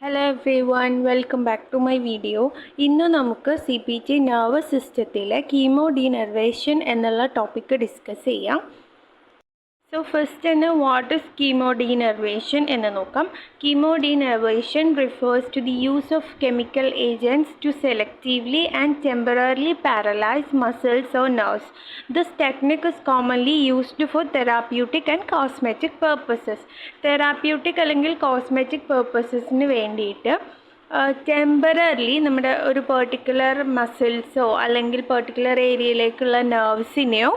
Hello everyone, welcome back to my video. ഇന്ന് നമുക്ക് CPT nervous systemത്തിലെ കീമോഡിനർവേഷൻ എന്നുള്ള ടോപ്പിക്ക് ഡിസ്കസ് ചെയ്യാം. So first തന്നെ what is chemodenervation എന്ന് നോക്കാം. Chemodenervation refers to the use of chemical agents to selectively and temporarily paralyze muscles or nerves. This technique is commonly used for therapeutic and cosmetic purposes. Therapeutic അല്ലെങ്കിൽ cosmetic purposesന് വേണ്ടിയിട്ട് temporarily നമ്മുടെ ഒരു particular മസിൽസോ അല്ലെങ്കിൽ particular ഏരിയയിലേക്കുള്ള നെർവ്സിനെയോ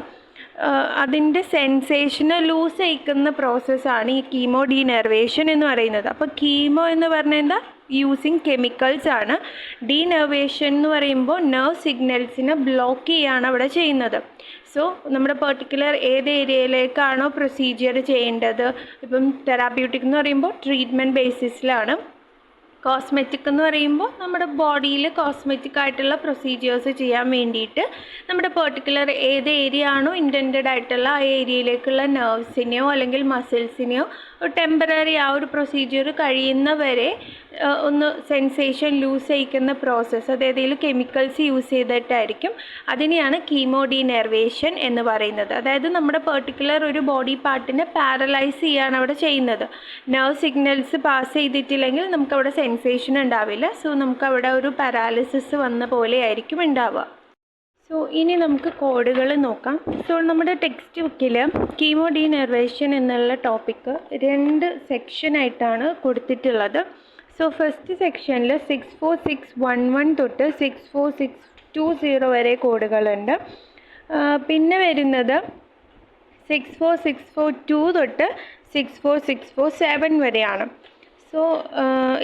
അതിൻ്റെ സെൻസേഷന് loose ചെയ്യിക്കുന്ന പ്രോസസ്സാണ് ഈ കീമോഡിനർവേഷൻ എന്ന് പറയുന്നത്. അപ്പോൾ കീമോ എന്ന് പറഞ്ഞാൽ എന്താ, യൂസിങ് കെമിക്കൽസ് ആണ്. ഡീനർവേഷൻ എന്ന് പറയുമ്പോൾ നെർവ് സിഗ്നൽസിനെ ബ്ലോക്ക് ചെയ്യുകയാണ് അവിടെ ചെയ്യുന്നത്. സോ നമ്മുടെ പെർട്ടിക്കുലർ ഏത് ഏരിയയിലേക്കാണോ പ്രൊസീജിയർ ചെയ്യേണ്ടത്, ഇപ്പം തെറാപ്യൂട്ടിക് എന്ന് പറയുമ്പോൾ ട്രീറ്റ്മെൻറ്റ് ബേസിസിലാണ്. കോസ്മെറ്റിക് എന്ന് പറയുമ്പോൾ നമ്മുടെ ബോഡിയിൽ കോസ്മെറ്റിക് ആയിട്ടുള്ള പ്രൊസീജിയേഴ്സ് ചെയ്യാൻ വേണ്ടിയിട്ട് നമ്മുടെ പെർട്ടിക്കുലർ ഏത് ഏരിയ ആണോ ഇൻറ്റൻറ്റഡ് ആയിട്ടുള്ള ആ ഏരിയയിലേക്കുള്ള നെർവ്സിനെയോ അല്ലെങ്കിൽ മസിൽസിനെയോ ടെമ്പററി ആ ഒരു പ്രൊസീജിയർ കഴിയുന്നവരെ ഒന്ന് സെൻസേഷൻ ലൂസ് ചെയ്യിക്കുന്ന പ്രോസസ്സ്, അത് ഏതെങ്കിലും കെമിക്കൽസ് യൂസ് ചെയ്തിട്ടായിരിക്കും. അതിനെയാണ് കീമോഡിനർവേഷൻ എന്ന് പറയുന്നത്. അതായത് നമ്മുടെ പെർട്ടിക്കുലർ ഒരു ബോഡി പാർട്ടിനെ പാരലൈസ് ചെയ്യാണ് അവിടെ ചെയ്യുന്നത്. നെർവ് സിഗ്നൽസ് പാസ് ചെയ്തിട്ടില്ലെങ്കിൽ നമുക്കവിടെ സെൻസേഷൻ ഉണ്ടാവില്ല. സോ നമുക്കവിടെ ഒരു പാരാലിസിസ് വന്ന പോലെ ആയിരിക്കും ഉണ്ടാവുക. സോ ഇനി നമുക്ക് കോഡുകൾ നോക്കാം. സോ നമ്മുടെ ടെക്സ്റ്റ് ബുക്കിൽ കീമോഡിനർവേഷൻ എന്നുള്ള ടോപ്പിക്ക് 2 സെക്ഷനായിട്ടാണ് കൊടുത്തിട്ടുള്ളത്. സോ ഫസ്റ്റ് സെക്ഷനിൽ 64611 തൊട്ട് 64620 വരെ കോഡുകളുണ്ട്. പിന്നെ വരുന്നത് 64642 തൊട്ട് 64647 വരെയാണ്. സോ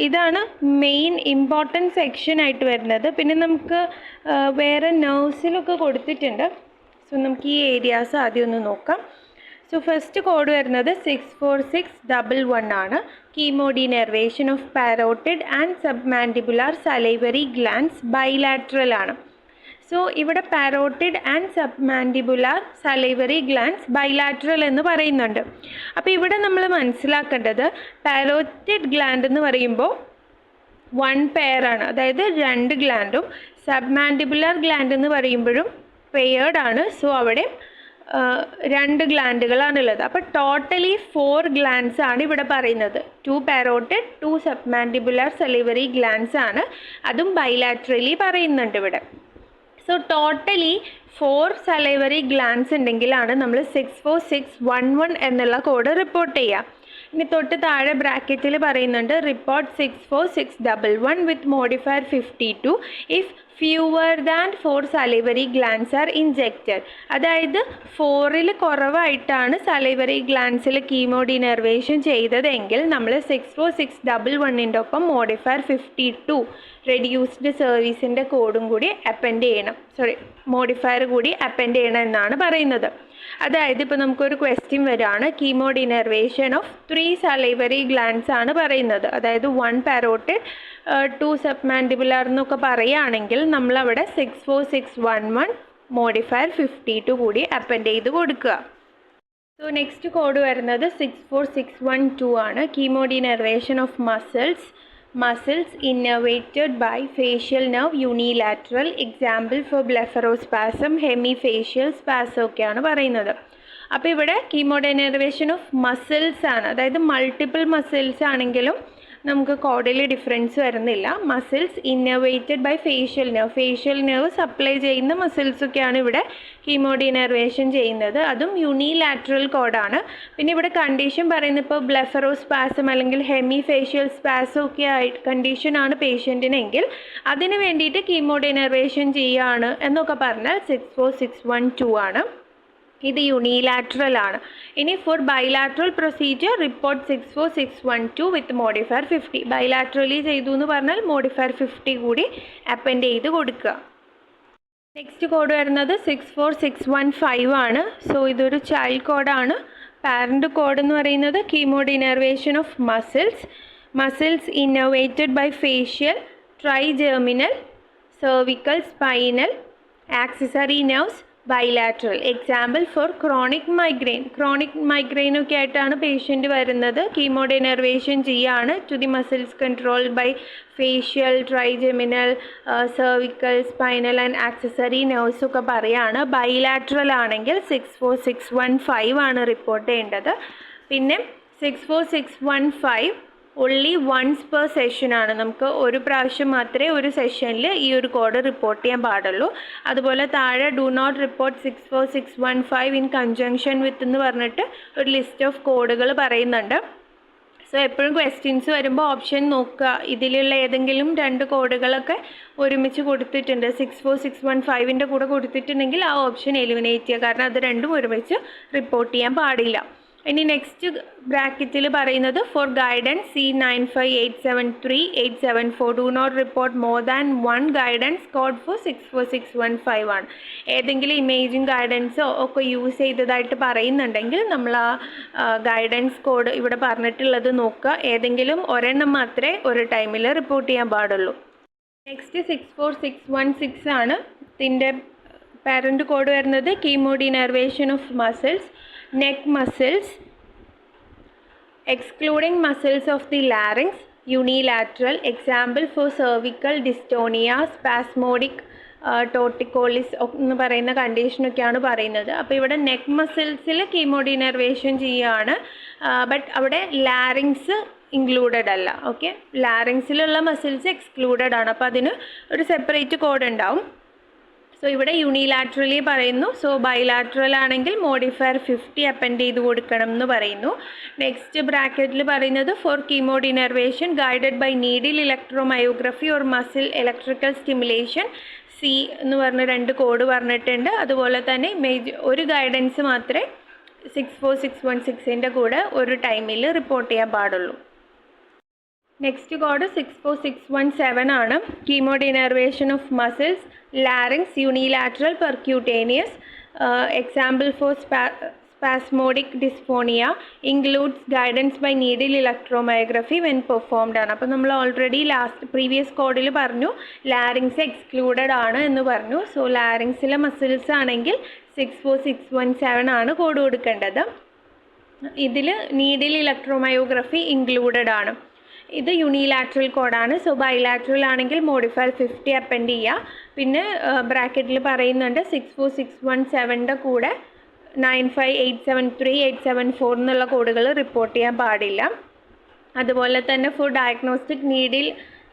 ഇതാണ് മെയിൻ ഇമ്പോർട്ടൻറ്റ് സെക്ഷനായിട്ട് വരുന്നത്. പിന്നെ നമുക്ക് വേറെ നെർവ്സിലൊക്കെ കൊടുത്തിട്ടുണ്ട്. സോ നമുക്ക് ഈ ഏരിയാസ് ആദ്യം ഒന്ന് നോക്കാം. സോ ഫസ്റ്റ് കോഡ് വരുന്നത് 64611 ആണ്. Chemodenervation of parotid and submandibular salivary glands bilateral ആണ്. സോ ഇവിടെ parotid and submandibular salivary glands bilateral എന്ന് പറയുന്നുണ്ട്. അപ്പോൾ ഇവിടെ നമ്മൾ മനസ്സിലാക്കേണ്ടത് പാരോട്ടിഡ് ഗ്ലാൻഡ് എന്ന് പറയുമ്പോൾ 1 പെയറാണ്, അതായത് 2 ഗ്ലാൻഡും. സബ്മാൻഡിബുലാർ ഗ്ലാൻഡ് എന്ന് പറയുമ്പോഴും പെയർഡ് ആണ്. സോ അവിടെ 2 ഗ്ലാൻഡുകളാണുള്ളത്. അപ്പോൾ ടോട്ടലി 4 ഗ്ലാൻഡ്സ് ആണ് ഇവിടെ പറയുന്നത്. 2 പാരോട്ടിഡ്, 2 സബ്മാൻഡിബുലാർ സലൈവറി ഗ്ലാൻഡ്സ് ആണ്. അതും ബൈലാറ്ററലി പറയുന്നുണ്ട് ഇവിടെ. സോ ടോട്ടലി 4 സലൈവറി ഗ്ലാൻഡ്സ് ഉണ്ടെങ്കിലാണ് നമ്മൾ 64611 എന്നുള്ള കോഡ് റിപ്പോർട്ട് ചെയ്യുക. ഇനി തൊട്ട് താഴെ ബ്രാക്കറ്റിൽ പറയുന്നുണ്ട് report 64611 with modifier 52 if fewer than 4 salivary glands are injected. അതായത് 4ൽ കുറവായിട്ടാണ് സലൈവറി ഗ്ലാൻഡ്സിൽ കീമോഡിനർവേഷൻ ചെയ്തതെങ്കിൽ നമ്മൾ 64611ൻ്റെ ഒപ്പം മോഡിഫയർ 52 റെഡ്യൂസ്ഡ് സർവീസിൻ്റെ കോഡും കൂടി അപ്പൻഡ് ചെയ്യണം. മോഡിഫയർ കൂടി അപ്പൻഡ് ചെയ്യണം എന്നാണ് പറയുന്നത്. അതായത് ഇപ്പോൾ നമുക്കൊരു ക്വസ്റ്റ്യൻ വരികയാണ്, കീമോഡിനർവേഷൻ ഓഫ് 3 സലൈവറി ഗ്ലാൻഡ്സ് ആണ് പറയുന്നത്. അതായത് 1 പാരോട്ടിഡ്, 2 സബ്മാൻഡിബുലാർ എന്നൊക്കെ പറയുകയാണെങ്കിൽ നമ്മളവിടെ 64611 മോഡിഫയർ 52 കൂടി അപ്പൻഡ് ചെയ്ത് കൊടുക്കുക. സോ നെക്സ്റ്റ് കോഡ് വരുന്നത് 64612 ആണ്. Chemodenervation of muscles innervated by facial nerve unilateral, example for blepharospasm, hemifacial spasm ഒക്കെയാണ് പറയുന്നത്. അപ്പോൾ ഇവിടെ കീമോഡിനർവേഷൻ ഓഫ് മസിൽസ് ആണ്. അതായത് മൾട്ടിപ്പിൾ മസിൽസ് ആണെങ്കിലും നമുക്ക് കോഡിൽ ഡിഫറൻസ് വരുന്നില്ല. Muscles innervated by facial nerve supply ചെയ്യുന്ന മസിൽസൊക്കെയാണ് ഇവിടെ കീമോഡിനർവേഷൻ ചെയ്യുന്നത്. അതും യൂണിലാറ്ററൽ കോഡാണ്. പിന്നെ ഇവിടെ കണ്ടീഷൻ പറയുന്നത് ഇപ്പോൾ ബ്ലെഫറോസ്പാസം അല്ലെങ്കിൽ ഹെമി ഫേഷ്യൽ സ്പാസം ഒക്കെ കണ്ടീഷനാണ് പേഷ്യൻറ്റിനെങ്കിൽ അതിന് വേണ്ടിയിട്ട് കീമോഡിനർവേഷൻ ചെയ്യുകയാണ് എന്നൊക്കെ പറഞ്ഞാൽ 64612 ആണ്. ഇത് യൂണിലാറ്ററൽ ആണ്. ഇനി ഫോർ ബൈലാറ്ററൽ പ്രൊസീജിയർ റിപ്പോർട്ട് 64612 വിത്ത് മോഡിഫയർ 50. ബൈലാറ്ററലി ചെയ്തു എന്ന് പറഞ്ഞാൽ മോഡിഫയർ 50 കൂടി അപ്പൻഡ് ചെയ്ത് കൊടുക്കുക. നെക്സ്റ്റ് കോഡ് വരുന്നത് 64615 ആണ്. സോ ഇതൊരു ചൈൽഡ് കോഡാണ്. പാരൻ്റ് കോഡ് എന്ന് പറയുന്നത് chemodenervation of muscles innervated by facial, trigeminal, cervical, spinal, accessory nerves, bilateral. Example for chronic migraine ഒക്കെ ആയിട്ടാണ് പേഷ്യൻ്റ് വരുന്നത്. കീമോഡിനർവേഷൻ ചെയ്യാണ് to the muscles control by facial, trigeminal, cervical, spinal and accessory nerves ഒക്കെ പറയുകയാണ്. Bilateral ആണെങ്കിൽ 64615 ആണ് report ചെയ്യേണ്ടത്. പിന്നെ 64615 ഓൺലി വൺസ് പെർ സെഷനാണ്. നമുക്ക് ഒരു പ്രാവശ്യം മാത്രമേ ഒരു സെഷനിൽ ഈ ഒരു കോഡ് റിപ്പോർട്ട് ചെയ്യാൻ പാടുള്ളൂ. അതുപോലെ താഴെ do not report 64615 in conjunction with എന്ന് പറഞ്ഞിട്ട് ഒരു ലിസ്റ്റ് ഓഫ് കോഡുകൾ പറയുന്നുണ്ട്. സോ എപ്പോഴും ക്വസ്റ്റ്യൻസ് വരുമ്പോൾ ഓപ്ഷൻ നോക്കുക. ഇതിലുള്ള ഏതെങ്കിലും 2 കോഡുകളൊക്കെ ഒരുമിച്ച് കൊടുത്തിട്ടുണ്ട്, 64615 കൂടെ കൊടുത്തിട്ടുണ്ടെങ്കിൽ ആ ഓപ്ഷൻ എലിമിനേറ്റ് ചെയ്യുക. കാരണം അത് രണ്ടും ഒരുമിച്ച് റിപ്പോർട്ട് ചെയ്യാൻ പാടില്ല. ഇനി നെക്സ്റ്റ് ബ്രാക്കറ്റിൽ പറയുന്നത് for guidance C95873-874 do not report more than 1 guidance code for 64615 ആണ്. ഏതെങ്കിലും ഇമേജിങ് ഗൈഡൻസോ ഒക്കെ യൂസ് ചെയ്തതായിട്ട് പറയുന്നുണ്ടെങ്കിൽ നമ്മൾ ആ ഗൈഡൻസ് കോഡ് ഇവിടെ പറഞ്ഞിട്ടുള്ളത് നോക്കുക. ഏതെങ്കിലും ഒരെണ്ണം മാത്രമേ ഒരു ടൈമിൽ റിപ്പോർട്ട് ചെയ്യാൻ പാടുള്ളൂ. നെക്സ്റ്റ് 64616 ആണ്. ഇതിൻ്റെ പാരൻറ്റ് കോഡ് വരുന്നത് chemodenervation of muscles, neck muscles, excluding muscles of the larynx, unilateral. Example for cervical dystonia, spasmodic torticollis എന്ന് പറയുന്ന കണ്ടീഷനൊക്കെയാണ് പറയുന്നത്. അപ്പോൾ ഇവിടെ നെക്ക് മസിൽസിൽ കീമോഡിനർവേഷൻ ചെയ്യുകയാണ്. ബട്ട് അവിടെ ലാരിങ്സ് ഇൻക്ലൂഡഡ് അല്ല. ഓക്കെ, ലാരിങ്സിലുള്ള മസിൽസ് എക്സ്ക്ലൂഡഡ് ആണ്. അപ്പോൾ അതിന് ഒരു സെപ്പറേറ്റ് കോഡ് ഉണ്ടാവും. സോ ഇവിടെ യൂണിലാറ്ററലി പറയുന്നു. സോ ബൈലാറ്ററൽ ആണെങ്കിൽ മോഡിഫയർ 50 അപ്പൻഡ് ചെയ്ത് കൊടുക്കണം എന്ന് പറയുന്നു. നെക്സ്റ്റ് ബ്രാക്കറ്റിൽ പറയുന്നത് for chemodenervation guided by needle electromyography or muscle electrical stimulation C എന്ന് പറഞ്ഞ 2 കോഡ് പറഞ്ഞിട്ടുണ്ട്. അതുപോലെ തന്നെ ഒരു ഗൈഡൻസ് മാത്രമേ 64616 കൂടെ ഒരു ടൈമിൽ റിപ്പോർട്ട് ചെയ്യാൻ പാടുള്ളൂ. നെക്സ്റ്റ് കോഡ് 64617 ആണ്. Chemodenervation of muscles, larynx, unilateral percutaneous. Example for spasmodic dysphonia includes guidance by needle electromyography when performed ആണ്. അപ്പോൾ നമ്മൾ ഓൾറെഡി പ്രീവിയസ് കോഡിൽ പറഞ്ഞു ലാരിങ്സ് എക്സ്ക്ലൂഡഡ് ആണ് എന്ന് പറഞ്ഞു. സോ ലാരിങ്സിലെ മസിൽസ് ആണെങ്കിൽ 64617 ആണ് കോഡ് കൊടുക്കേണ്ടത്. ഇതിൽ നീഡിൽ ഇലക്ട്രോമയോഗ്രഫി ഇൻക്ലൂഡഡ് ആണ്. ഇത് യൂണിലാറ്ററൽ കോഡാണ്. സോ ബൈലാറ്ററൽ ആണെങ്കിൽ മോഡിഫയർ 50 അപ്പൻഡ് ചെയ്യുക. പിന്നെ ബ്രാക്കറ്റിൽ പറയുന്നുണ്ട് 64617 കൂടെ 95873-874 എന്നുള്ള കോഡുകൾ റിപ്പോർട്ട് ചെയ്യാൻ പാടില്ല. അതുപോലെ തന്നെ for diagnostic needle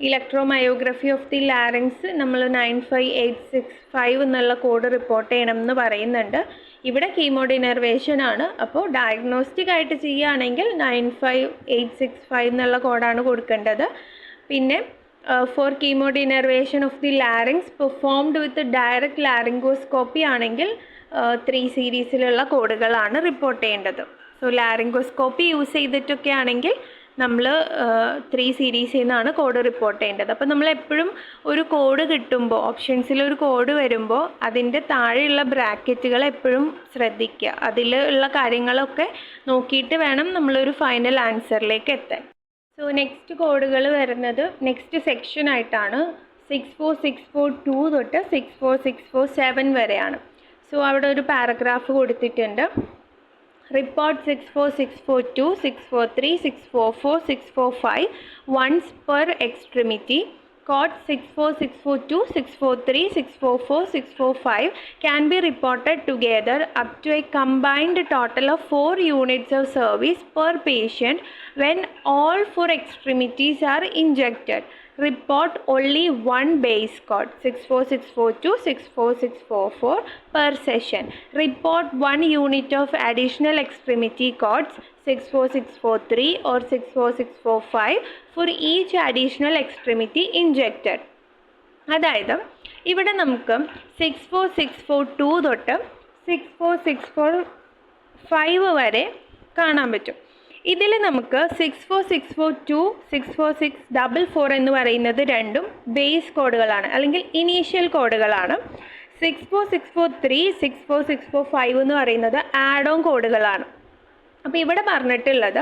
electromyography of the larynx നമ്മൾ 95865 എന്നുള്ള കോഡ് റിപ്പോർട്ട് ചെയ്യണം എന്ന് പറയുന്നുണ്ട്. ഇവിടെ കീമോഡിനർവേഷൻ ആണ്. അപ്പോൾ ഡയഗ്നോസ്റ്റിക് ആയിട്ട് ചെയ്യുകയാണെങ്കിൽ 95865 എന്നുള്ള കോഡാണ് കൊടുക്കേണ്ടത്. പിന്നെ for chemodenervation of the larynx performed with direct laryngoscopy ആണെങ്കിൽ 3 സീരീസിലുള്ള കോഡുകളാണ് റിപ്പോർട്ട് ചെയ്യേണ്ടത്. സോ ലാരിങ്കോസ്കോപ്പി യൂസ് ചെയ്തിട്ടൊക്കെ ആണെങ്കിൽ നമ്മൾ 3 സീരീസിൽ നിന്നാണ് കോഡ് റിപ്പോർട്ട് ചെയ്യേണ്ടത്. അപ്പോൾ നമ്മൾ എപ്പോഴും ഒരു കോഡ് കിട്ടുമ്പോൾ ഓപ്ഷൻസിൽ ഒരു കോഡ് വരുമ്പോൾ അതിൻ്റെ താഴെയുള്ള ബ്രാക്കറ്റുകൾ എപ്പോഴും ശ്രദ്ധിക്കുക. അതിലുള്ള കാര്യങ്ങളൊക്കെ നോക്കിയിട്ട് വേണം നമ്മളൊരു ഫൈനൽ ആൻസറിലേക്ക് എത്താൻ. സോ നെക്സ്റ്റ് കോഡുകൾ വരുന്നത് നെക്സ്റ്റ് സെക്ഷൻ ആയിട്ടാണ്. 64642 തൊട്ട് 64647 വരെയാണ്. സോ അവിടെ ഒരു പാരഗ്രാഫ് കൊടുത്തിട്ടുണ്ട്. Report 64642, 643, 644, 645 once per extremity. Code 64642, 643, 644, 645 can be reported together up to a combined total of 4 units of service per patient when all 4 extremities are injected. Report only one base code 64642, 64644 per session. Report 1 unit of additional extremity codes 64643 or 64645 for each additional extremity injected. അതായത് ഇവിടെ നമുക്ക് 64642 തൊട്ട് 64645 വരെ കാണാൻ പറ്റും. ഇതിൽ നമുക്ക് 64642, 64644 എന്ന് പറയുന്നത് രണ്ടും ബേസ് കോഡുകളാണ്, അല്ലെങ്കിൽ ഇനീഷ്യൽ കോഡുകളാണ്. 64643, 64645 എന്ന് പറയുന്നത് ആഡ് ഓൺ കോഡുകളാണ്. അപ്പോൾ ഇവിടെ പറഞ്ഞിട്ടുള്ളത്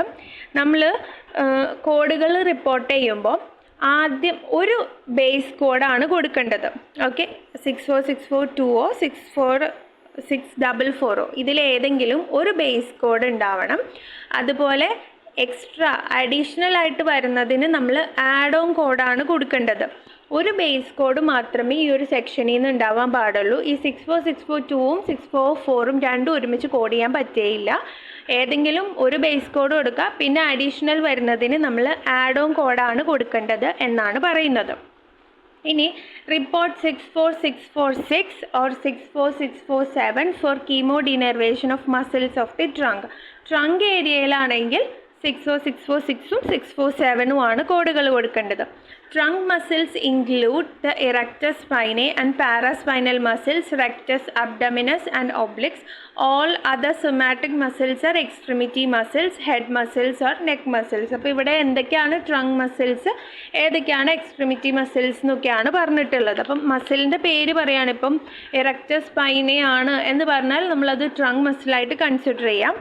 നമ്മൾ കോഡുകൾ റിപ്പോർട്ട് ചെയ്യുമ്പോൾ ആദ്യം ഒരു ബേസ് കോഡാണ് കൊടുക്കേണ്ടത്. ഓക്കെ, 64642ഓ 644 ഇതിലേതെങ്കിലും ഒരു ബേസ് കോഡ് ഉണ്ടാവണം. അതുപോലെ എക്സ്ട്രാ അഡീഷണൽ ആയിട്ട് വരുന്നതിന് നമ്മൾ ആഡ് ഓൺ കോഡാണ് കൊടുക്കേണ്ടത്. ഒരു ബേസ് കോഡ് മാത്രമേ ഈ ഒരു സെക്ഷനിൽ നിന്ന് ഉണ്ടാവാൻ പാടുള്ളൂ. ഈ 64642ഉം 644ഉം രണ്ടും ഒരുമിച്ച് കോഡ് ചെയ്യാൻ പറ്റുകയില്ല. ഏതെങ്കിലും ഒരു ബേസ് കോഡ് കൊടുക്കുക, പിന്നെ അഡീഷണൽ വരുന്നതിന് നമ്മൾ ആഡ് ഓൺ കോഡാണ് കൊടുക്കേണ്ടത് എന്നാണ് പറയുന്നത്. ഇനി report 64646 or 64647 for chemodenervation of muscles of the trunk ഏരിയയിലാണെങ്കിൽ 64646ഉം 647ഉം ആണ് കോഡുകൾ കൊടുക്കേണ്ടത്. Trunk muscles include the erector spinae and paraspinal muscles, rectus, abdominis and obliques. All other somatic muscles are extremity muscles, head muscles or neck muscles. അപ്പോൾ ഇവിടെ എന്തൊക്കെയാണ് trunk muscles, ഏതൊക്കെയാണ് എക്സ്ട്രിമിറ്റി മസിൽസ് എന്നൊക്കെയാണ് പറഞ്ഞിട്ടുള്ളത്. അപ്പം മസിലിൻ്റെ പേര് പറയുകയാണ്. ഇപ്പം ഇറക്ടസ് സ്പൈനെ ആണ് എന്ന് പറഞ്ഞാൽ നമ്മളത് ട്രങ്ക് മസിലായിട്ട് കൺസിഡർ ചെയ്യാം.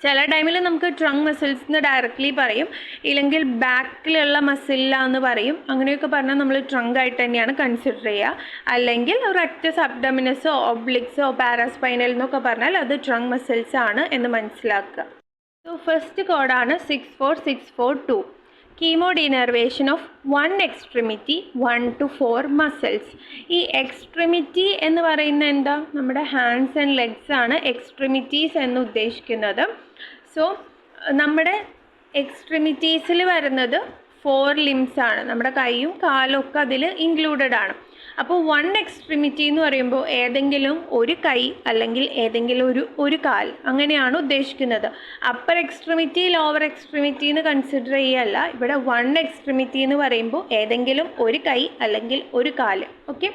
ചില ടൈമിൽ നമുക്ക് ട്രങ്ക് മസിൽസ് എന്ന് ഡയറക്റ്റ്ലി പറയും, ഇല്ലെങ്കിൽ ബാക്കിലുള്ള മസിലാന്ന് പറയും. അങ്ങനെയൊക്കെ പറഞ്ഞാൽ നമ്മൾ ട്രങ്ക് ആയിട്ട് തന്നെയാണ് കൺസിഡർ ചെയ്യുക. അല്ലെങ്കിൽ റെക്ടസ്, അബ്ഡമിനസോ ഒബ്ലിക്സോ പാരാസ്പൈനൽ എന്നൊക്കെ പറഞ്ഞാൽ അത് ട്രങ്ക് മസിൽസ് ആണ് എന്ന് മനസ്സിലാക്കുക. സോ ഫസ്റ്റ് കോഡാണ് 64642. Chemodenervation of 1 extremity 1 to 4 muscles. ഈ എക്സ്ട്രിമിറ്റി എന്ന് പറയുന്നത് എന്താ? നമ്മുടെ ഹാൻഡ്സ് ആൻഡ് ലെഗ്സ് ആണ് എക്സ്ട്രിമിറ്റീസ് എന്ന് ഉദ്ദേശിക്കുന്നത്. സോ നമ്മുടെ എക്സ്ട്രിമിറ്റീസിൽ വരുന്നത് 4 limbs ആണ്. നമ്മുടെ കൈയും കാലും ഒക്കെ അതിൽ ഇൻക്ലൂഡഡ് ആണ്. അപ്പോൾ 1 എക്സ്ട്രിമിറ്റി എന്ന് പറയുമ്പോൾ ഏതെങ്കിലും ഒരു കൈ അല്ലെങ്കിൽ ഏതെങ്കിലും ഒരു കാൽ അങ്ങനെയാണ് ഉദ്ദേശിക്കുന്നത്. അപ്പർ എക്സ്ട്രിമിറ്റി, ലോവർ എക്സ്ട്രിമിറ്റി എന്ന് കൺസിഡർ ചെയ്യല്ല. ഇവിടെ 1 എക്സ്ട്രിമിറ്റി എന്ന് പറയുമ്പോൾ ഏതെങ്കിലും ഒരു കൈ അല്ലെങ്കിൽ ഒരു കാല്. ഓക്കെ,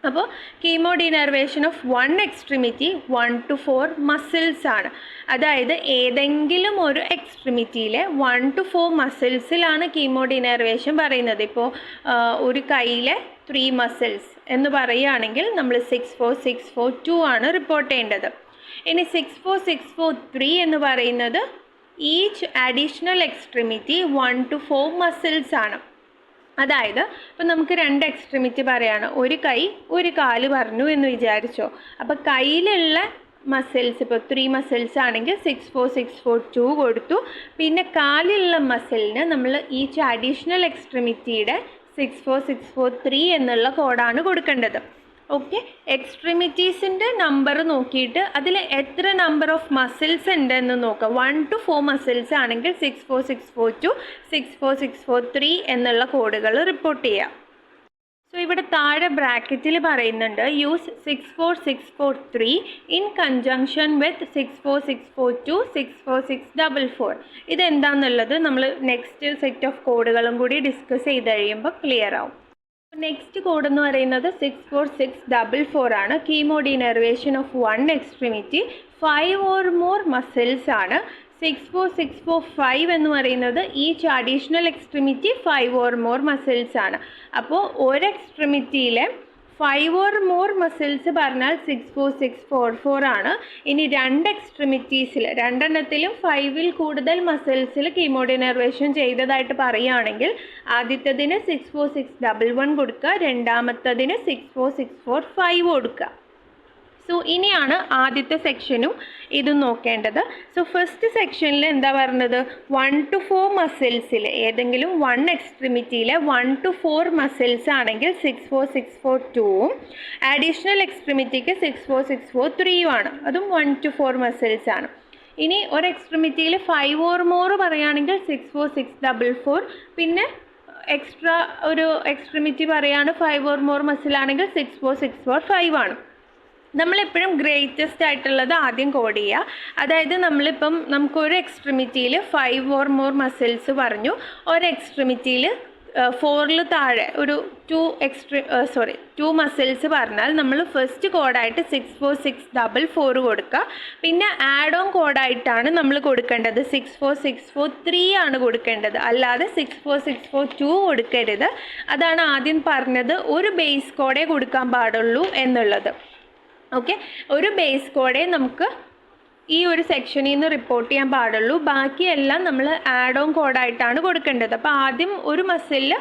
അപ്പോൾ chemodenervation of 1 extremity 1 to 4 muscles ആണ്. അതായത് ഏതെങ്കിലും ഒരു എക്സ്ട്രിമിറ്റിയിലെ 1 to 4 മസിൽസിലാണ് കീമോ ഡിനർവേഷൻ പറയുന്നത്. ഇപ്പോൾ ഒരു കൈയിലെ 3 മസിൽസ് എന്ന് പറയുകയാണെങ്കിൽ നമ്മൾ 64642 ആണ് റിപ്പോർട്ട് ചെയ്യേണ്ടത്. ഇനി 64643 എന്ന് പറയുന്നത് each additional extremity 1 to 4 muscles ആണ്. അതായത് ഇപ്പം നമുക്ക് 2 എക്സ്ട്രിമിറ്റി പറയാണ്, ഒരു കൈ ഒരു കാല് പറഞ്ഞു എന്ന് വിചാരിച്ചോ. അപ്പോൾ കയ്യിലുള്ള മസിൽസ് ഇപ്പോൾ 3 മസിൽസ് ആണെങ്കിൽ 64642 കൊടുത്തു. പിന്നെ കാലിലുള്ള മസിലിന് നമ്മൾ ഈച്ച് അഡീഷണൽ എക്സ്ട്രിമിറ്റിയുടെ 64643 എന്നുള്ള കോഡാണ് കൊടുക്കേണ്ടത്. ഓക്കെ, എക്സ്ട്രിമിറ്റീസിൻ്റെ നമ്പർ നോക്കിയിട്ട് അതിൽ എത്ര നമ്പർ ഓഫ് മസിൽസ് ഉണ്ടെന്ന് നോക്കാം. 1 to 4 മസിൽസ് ആണെങ്കിൽ 64642 64643 എന്നുള്ള കോഡുകൾ റിപ്പോർട്ട് ചെയ്യാം. സോ ഇവിടെ താഴെ ബ്രാക്കറ്റിൽ പറയുന്നുണ്ട് യൂസ് 64643 ഇൻ കൺജങ്ഷൻ വിത്ത് 64642 64644. ഇതെന്താണെന്നുള്ളത് നമ്മൾ നെക്സ്റ്റ് സെറ്റ് ഓഫ് കോഡുകളും കൂടി ഡിസ്കസ് ചെയ്ത് കഴിയുമ്പോൾ ക്ലിയർ ആവും. നെക്സ്റ്റ് കോഡ് എന്ന് പറയുന്നത് 64644 ആണ്. Chemodenervation of 1 extremity 5 or more muscles ആണ്. 64645 എന്ന് പറയുന്നത് each additional extremity 5 or more muscles ആണ്. അപ്പോൾ ഒരു എക്സ്ട്രിമിറ്റിയിലെ 5 or more മസിൽസ് പറഞ്ഞാൽ 64644 ആണ്. ഇനി 2 എക്സ്ട്രിമിറ്റീസിൽ രണ്ടെണ്ണത്തിലും 5ൽ കൂടുതൽ മസിൽസിൽ കീമോ ഡിനർവേഷൻ ചെയ്തതായിട്ട് പറയുകയാണെങ്കിൽ ആദ്യത്തതിന് 64611 കൊടുക്കുക, രണ്ടാമത്തതിന് 64645 കൊടുക്കുക. സോ ഇനിയാണ് ആദ്യത്തെ സെക്ഷനും ഇതും നോക്കേണ്ടത്. സോ ഫസ്റ്റ് സെക്ഷനിൽ എന്താ പറഞ്ഞത്? 1 to 4 മസിൽസിൽ ഏതെങ്കിലും 1 എക്സ്ട്രിമിറ്റിയിലെ 1 to 4 മസിൽസ് ആണെങ്കിൽ 64642ഉം അഡീഷണൽ എക്സ്ട്രിമിറ്റിക്ക് 64643 ആണ്. അതും 1 to 4 മസിൽസ് ആണ്. ഇനി ഒരു എക്സ്ട്രിമിറ്റിയിൽ 5 or more പറയുകയാണെങ്കിൽ 64644. പിന്നെ എക്സ്ട്രാ ഒരു എക്സ്ട്രിമിറ്റി പറയുകയാണ് 5 or more മസിലാണെങ്കിൽ 64645 ആണ്. നമ്മളെപ്പോഴും ഗ്രേറ്റസ്റ്റ് ആയിട്ടുള്ളത് ആദ്യം കോഡ് ചെയ്യുക. അതായത് നമുക്കൊരു എക്സ്ട്രിമിറ്റിയിൽ 5 or more മസിൽസ് പറഞ്ഞു, ഒരു എക്സ്ട്രിമിറ്റിയിൽ 4ൽ താഴെ ഒരു 2 മസിൽസ് പറഞ്ഞാൽ നമ്മൾ ഫസ്റ്റ് കോഡായിട്ട് 64644 കൊടുക്കുക. പിന്നെ ആഡ് ഓൺ കോഡായിട്ടാണ് നമ്മൾ കൊടുക്കേണ്ടത് 64643 ആണ് കൊടുക്കേണ്ടത്, അല്ലാതെ 64642 കൊടുക്കരുത്. അതാണ് ആദ്യം പറഞ്ഞത്, ഒരു ബേസ് കോഡേ കൊടുക്കാൻ പാടുള്ളൂ എന്നുള്ളത്. ഓക്കെ, ഒരു ബേസ് കോഡേ നമുക്ക് ഈ ഒരു സെക്ഷനിൽ നിന്ന് റിപ്പോർട്ട് ചെയ്യാൻ പാടുള്ളൂ. ബാക്കിയെല്ലാം നമ്മൾ ആഡ് ഓൺ കോഡായിട്ടാണ് കൊടുക്കേണ്ടത്. അപ്പോൾ ആദ്യം ഒരു മസിലിൽ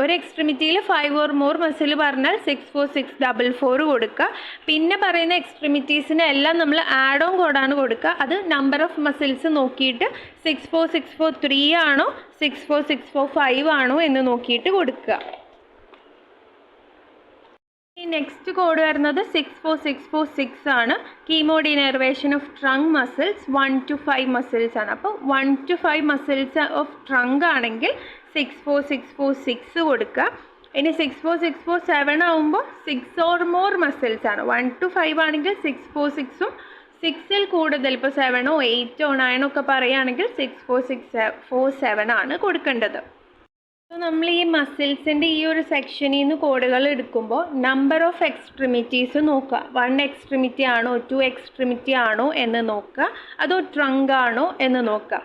ഒരു എക്സ്ട്രിമിറ്റിയിൽ 5 or more മസിൽ പറഞ്ഞാൽ 64644 കൊടുക്കുക. പിന്നെ പറയുന്ന എക്സ്ട്രിമിറ്റീസിന് എല്ലാം നമ്മൾ ആഡ് ഓൺ കോഡാണ് കൊടുക്കുക. അത് നമ്പർ ഓഫ് മസിൽസ് നോക്കിയിട്ട് 64643 ആണോ 64645 ആണോ എന്ന് നോക്കിയിട്ട് കൊടുക്കുക. ഈ നെക്സ്റ്റ് കോഡ് വരുന്നത് 64646 ആണ്. Chemodenervation of trunk muscles 1 to 5 muscles ആണ്. അപ്പോൾ 1 to 5 മസിൽസ് ഓഫ് ട്രങ്ക് ആണെങ്കിൽ 64646 കൊടുക്കുക. ഇനി 64647 ആകുമ്പോൾ 6 or more മസിൽസ് ആണ്. 1 to 5 ആണെങ്കിൽ 646ഉം 6ൽ കൂടുതൽ ഇപ്പോൾ 7 or 8 or 9 ഒക്കെ പറയുകയാണെങ്കിൽ 64647 ആണ് കൊടുക്കേണ്ടത്. നമ്മൾ ഈ മസിൽസിൻ്റെ ഈ ഒരു സെക്ഷനിൽ നിന്ന് കോഡുകൾ എടുക്കുമ്പോൾ നമ്പർ ഓഫ് എക്സ്ട്രിമിറ്റീസ് നോക്കുക. 1 എക്സ്ട്രിമിറ്റി ആണോ 2 എക്സ്ട്രിമിറ്റി ആണോ എന്ന് നോക്കുക, അതോ ട്രങ്ക് ആണോ എന്ന് നോക്കുക.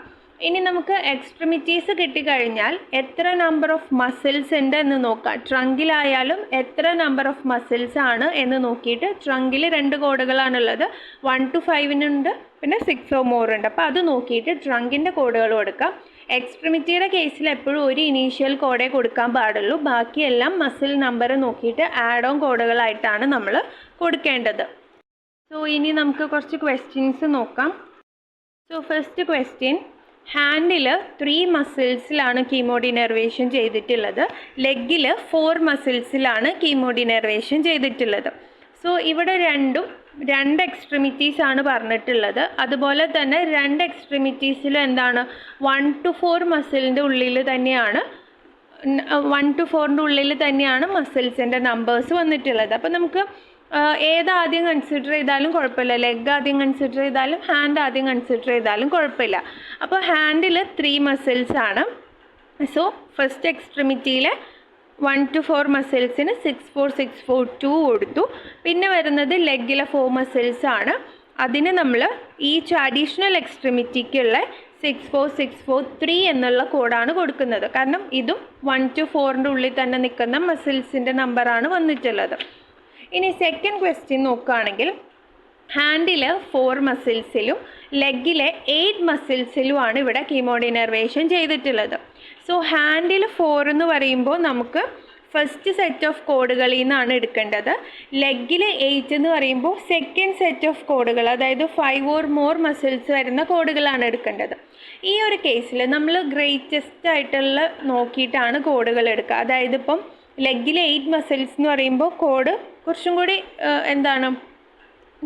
ഇനി നമുക്ക് എക്സ്ട്രിമിറ്റീസ് കിട്ടിക്കഴിഞ്ഞാൽ എത്ര നമ്പർ ഓഫ് മസിൽസ് ഉണ്ട് എന്ന് നോക്കാം. ട്രങ്കിലായാലും എത്ര നമ്പർ ഓഫ് മസിൽസ് ആണ് എന്ന് നോക്കിയിട്ട് ട്രങ്കിൽ 2 കോഡുകളാണുള്ളത്. 1 to 5 പിന്നെ 6 or more ഉണ്ട്. അപ്പോൾ അത് നോക്കിയിട്ട് ട്രങ്കിൻ്റെ കോഡുകൾ കൊടുക്കാം. എക്സ്ട്രിമിറ്റിയുടെ കേസിൽ എപ്പോഴും ഒരു ഇനീഷ്യൽ കോഡേ കൊടുക്കാൻ പാടുള്ളൂ. ബാക്കിയെല്ലാം മസിൽ നമ്പർ നോക്കിയിട്ട് ആഡ് ഓൺ കോഡുകളായിട്ടാണ് നമ്മൾ കൊടുക്കേണ്ടത്. സോ ഇനി നമുക്ക് കുറച്ച് ക്വസ്റ്റ്യൻസ് നോക്കാം. സോ ഫസ്റ്റ് ക്വസ്റ്റ്യൻ, ഹാൻഡിൽ 3 മസിൽസിലാണ് കീമോഡിനർവേഷൻ ചെയ്തിട്ടുള്ളത്. ലെഗിൽ 4 മസിൽസിലാണ് കീമോഡിനർവേഷൻ ചെയ്തിട്ടുള്ളത്. സോ ഇവിടെ 2 എക്സ്ട്രിമിറ്റീസ് ആണ് പറഞ്ഞിട്ടുള്ളത്. അതുപോലെ തന്നെ 2 എക്സ്ട്രിമിറ്റീസിൽ എന്താണ് 1 to 4 മസിലിൻ്റെ ഉള്ളിൽ തന്നെയാണ് 1 to 4ൻ്റെ ഉള്ളിൽ തന്നെയാണ് മസിൽസിൻ്റെ നമ്പേഴ്സ് വന്നിട്ടുള്ളത്. അപ്പോൾ നമുക്ക് ഏതാദ്യം കൺസിഡർ ചെയ്താലും കുഴപ്പമില്ല. ലെഗ് ആദ്യം കൺസിഡർ ചെയ്താലും ഹാൻഡ് ആദ്യം കൺസിഡർ ചെയ്താലും കുഴപ്പമില്ല. അപ്പോൾ ഹാൻഡിൽ 3 മസിൽസ് ആണ്. സോ ഫസ്റ്റ് എക്സ്ട്രിമിറ്റിയിലെ 1 to 4 മസിൽസിന് 64642 കൊടുത്തു. പിന്നെ വരുന്നത് ലെഗിലെ 4 മസിൽസ് ആണ്. അതിന് നമ്മൾ ഈച്ച് അഡീഷണൽ എക്സ്ട്രിമിറ്റിക്കുള്ള 64643 എന്നുള്ള കോഡാണ് കൊടുക്കുന്നത്. കാരണം ഇതും 1 to 4ൻ്റെ ഉള്ളിൽ തന്നെ നിൽക്കുന്ന മസിൽസിൻ്റെ നമ്പറാണ് വന്നിട്ടുള്ളത്. ഇനി സെക്കൻഡ് ക്വസ്റ്റ്യൻ നോക്കുകയാണെങ്കിൽ ഹാൻഡിൽ 4 മസിൽസിലും ലെഗിലെ 8 മസിൽസിലുമാണ് ഇവിടെ കീമോഡിനർവേഷൻ ചെയ്തിട്ടുള്ളത്. സോ ഹാൻഡിൽ 4 എന്ന് പറയുമ്പോൾ നമുക്ക് ഫസ്റ്റ് സെറ്റ് ഓഫ് കോഡുകളിൽ നിന്നാണ് എടുക്കേണ്ടത്. ലെഗിൽ 8 എന്ന് പറയുമ്പോൾ സെക്കൻഡ് സെറ്റ് ഓഫ് കോഡുകൾ, അതായത് 5 or more മസിൽസ് വരുന്ന കോഡുകളാണ് എടുക്കേണ്ടത്. ഈ ഒരു കേസിൽ നമ്മൾ ഗ്രേറ്റസ്റ്റ് ആയിട്ടുള്ള നോക്കിയിട്ടാണ് കോഡുകൾ എടുക്കുക. അതായത് ഇപ്പം ലെഗിൽ 8 മസിൽസ് എന്ന് പറയുമ്പോൾ കോഡ് കുറച്ചും കൂടി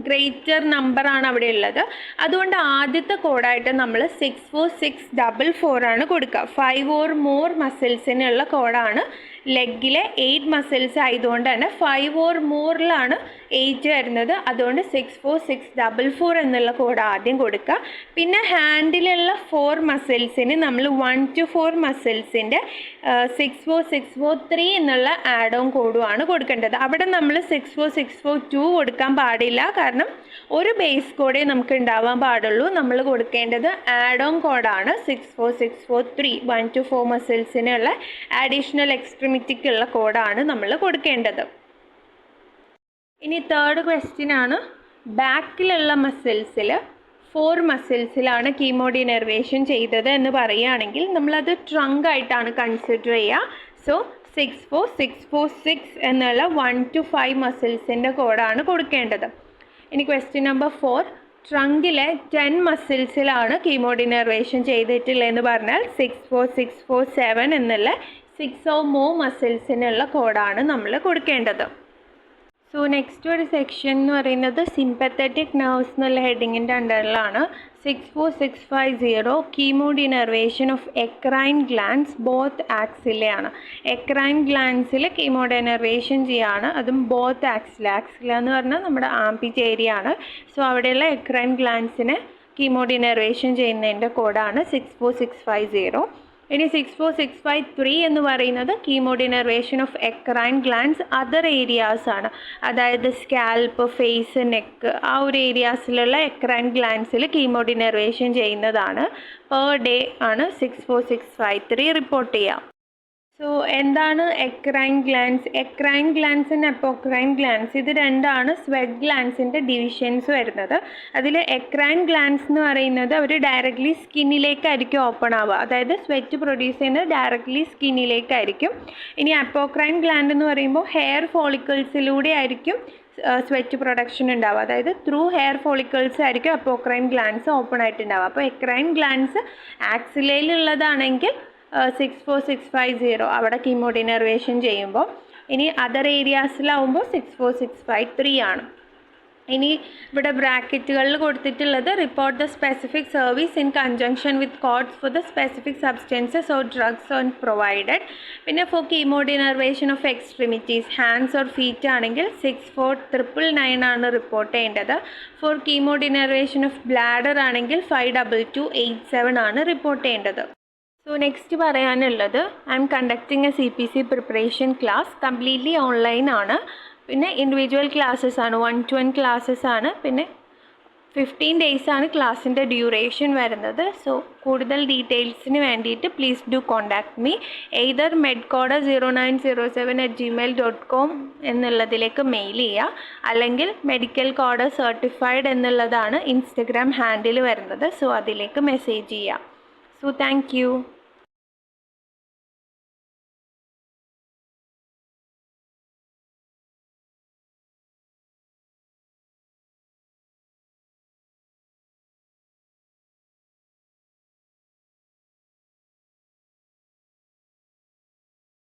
ഗ്രേറ്റർ നമ്പറാണ് അവിടെ ഉള്ളത്. അതുകൊണ്ട് ആദ്യത്തെ കോഡായിട്ട് നമ്മൾ 64644 ആണ് കൊടുക്കുക. 5 or more മസിൽസിനുള്ള കോഡാണ്. ലെഗിലെ 8 മസിൽസ് ആയതുകൊണ്ട് തന്നെ 5 or moreലാണ് 8 വരുന്നത്. അതുകൊണ്ട് 64644 എന്നുള്ള കോഡ് ആദ്യം കൊടുക്കുക. പിന്നെ ഹാൻഡിലുള്ള 4 മസിൽസിന് നമ്മൾ 1 to 4 മസിൽസിൻ്റെ 64643 എന്നുള്ള ആഡ് ഓൺ കോഡുമാണ് കൊടുക്കേണ്ടത്. അവിടെ നമ്മൾ 64642 കൊടുക്കാൻ പാടില്ല. കാരണം ഒരു ബേസ് കോഡേ നമുക്ക് ഉണ്ടാവാൻ പാടുള്ളൂ. നമ്മൾ കൊടുക്കേണ്ടത് ആഡ് ഓൺ കോഡാണ് 64643. 1 to 4 മസിൽസിനുള്ള അഡീഷണൽ എക്സ്ട്രിമിറ്റിക്കുള്ള കോഡാണ് നമ്മൾ കൊടുക്കേണ്ടത്. ഇനി തേർഡ് ക്വസ്റ്റ്യൻ ആണ്, ബാക്കിലുള്ള മസിൽസിൽ 4 മസിൽസിലാണ് കീമോഡിനർവേഷൻ ചെയ്തത് എന്ന് പറയുകയാണെങ്കിൽ നമ്മളത് ട്രങ്ക് ആയിട്ടാണ് കൺസിഡർ ചെയ്യുക. സോ 64646 എന്നുള്ള 1 to 5 മസിൽസിൻ്റെ കോഡാണ് കൊടുക്കേണ്ടത്. ഇനി ക്വസ്റ്റ്യൻ നമ്പർ 4, ട്രങ്കിലെ 10 മസിൽസിലാണ് കീമോഡിനർവേഷൻ ചെയ്തിട്ടില്ലെന്ന് പറഞ്ഞാൽ 64647 എന്നുള്ള 6 or more മസിൽസിനുള്ള കോഡാണ് നമ്മൾ കൊടുക്കേണ്ടത്. സോ നെക്സ്റ്റ് ഒരു സെക്ഷൻ എന്ന് പറയുന്നത് സിമ്പത്തറ്റിക് നെർവ്സ് എന്നുള്ള ഹെഡിങ്ങിൻ്റെ അണ്ടറിലാണ്. 64650 കീമോഡിനർവേഷൻ ഓഫ് എക്രൈൻ ഗ്ലാൻസ് ബോത്ത് ആക്സിലെയാണ്. എക്രൈൻ ഗ്ലാൻസിൽ കീമോഡിനർവേഷൻ ചെയ്യാണ്, അതും ബോത്ത് ആക്സില എന്ന് പറഞ്ഞാൽ നമ്മുടെ ആംപിറ്റ് ഏരിയ ആണ്. സോ അവിടെയുള്ള എക്രൈൻ ഗ്ലാൻസിനെ കീമോഡിനർവേഷൻ ചെയ്യുന്നതിൻ്റെ കോഡാണ് 64650. ഇനി 64653 എന്ന് പറയുന്നത് chemodenervation of എക്രൈൻ glance other areas ആണ്. അതായത് സ്കാൽപ്പ്, ഫേസ്, നെക്ക് ആ ഒരു ഏരിയാസിലുള്ള എക്രൈൻ ഗ്ലാൻസിൽ കീമോഡിനർവേഷൻ ചെയ്യുന്നതാണ്. പെർ ഡേ ആണ് 64653 റിപ്പോർട്ട് ചെയ്യുക. സോ എന്താണ് eccrine glands? Eccrine glands and apocrine glands ഇത് രണ്ടാണ് സ്വെറ്റ് ഗ്ലാൻസിൻ്റെ ഡിവിഷൻസ് വരുന്നത്. അതിൽ എക്രൈൻ ഗ്ലാൻസ് എന്ന് പറയുന്നത് അവർ ഡയറക്റ്റ്ലി സ്കിന്നിലേക്കായിരിക്കും ഓപ്പൺ ആവുക, അതായത് സ്വെറ്റ് പ്രൊഡ്യൂസ് ചെയ്യുന്നത് ഡയറക്റ്റ്ലി സ്കിന്നിലേക്കായിരിക്കും. ഇനി അപ്പോക്രൈൻ ഗ്ലാൻഡ് എന്ന് പറയുമ്പോൾ ഹെയർ ഫോളിക്കിൾസിലൂടെ ആയിരിക്കും സ്വെറ്റ് പ്രൊഡക്ഷൻ ഉണ്ടാവുക, അതായത് ത്രൂ ഹെയർ ഫോളിക്കിൾസ് ആയിരിക്കും അപ്പോക്രൈൻ ഗ്ലാൻസ് ഓപ്പൺ ആയിട്ടുണ്ടാവുക. അപ്പോൾ എക്രൈൻ ഗ്ലാൻസ് ആക്സിലയിലുള്ളതാണെങ്കിൽ 64650 അവിടെ കീമോഡിനർവേഷൻ ചെയ്യുമ്പോൾ. ഇനി അതർ ഏരിയാസിലാവുമ്പോൾ 64653 ആണ്. ഇനി ഇവിടെ ബ്രാക്കറ്റുകളിൽ കൊടുത്തിട്ടുള്ളത് report the specific service in conjunction with codes for the specific substances or drugs on provided. പിന്നെ for chemodenervation of extremities hands or feet ആണെങ്കിൽ 64999 ആണ് റിപ്പോർട്ട് ചെയ്യേണ്ടത്. ഫോർ കീമോഡിനർവേഷൻ ഓഫ് ബ്ലാഡർ ആണെങ്കിൽ 52287 ആണ് റിപ്പോർട്ട് ചെയ്യേണ്ടത്. സോ നെക്സ്റ്റ് പറയാനുള്ളത് I M conducting A CPC preparation class, completely online ആണ്. പിന്നെ ഇൻഡിവിജ്വൽ ക്ലാസ്സസ് ആണ്, 1-1 ക്ലാസ്സസ് ആണ്. പിന്നെ 15 ഡേയ്സ് ആണ് ക്ലാസ്സിൻ്റെ ഡ്യൂറേഷൻ വരുന്നത്. സോ കൂടുതൽ ഡീറ്റെയിൽസിന് വേണ്ടിയിട്ട് please do contact me either medcoda0907@gmail.com എന്നുള്ളതിലേക്ക് മെയിൽ ചെയ്യുക, അല്ലെങ്കിൽ മെഡിക്കൽ കോഡ് സർട്ടിഫൈഡ് എന്നുള്ളതാണ് ഇൻസ്റ്റഗ്രാം ഹാൻഡിൽ വരുന്നത്. സോ അതിലേക്ക് മെസ്സേജ് ചെയ്യുക. So thank U.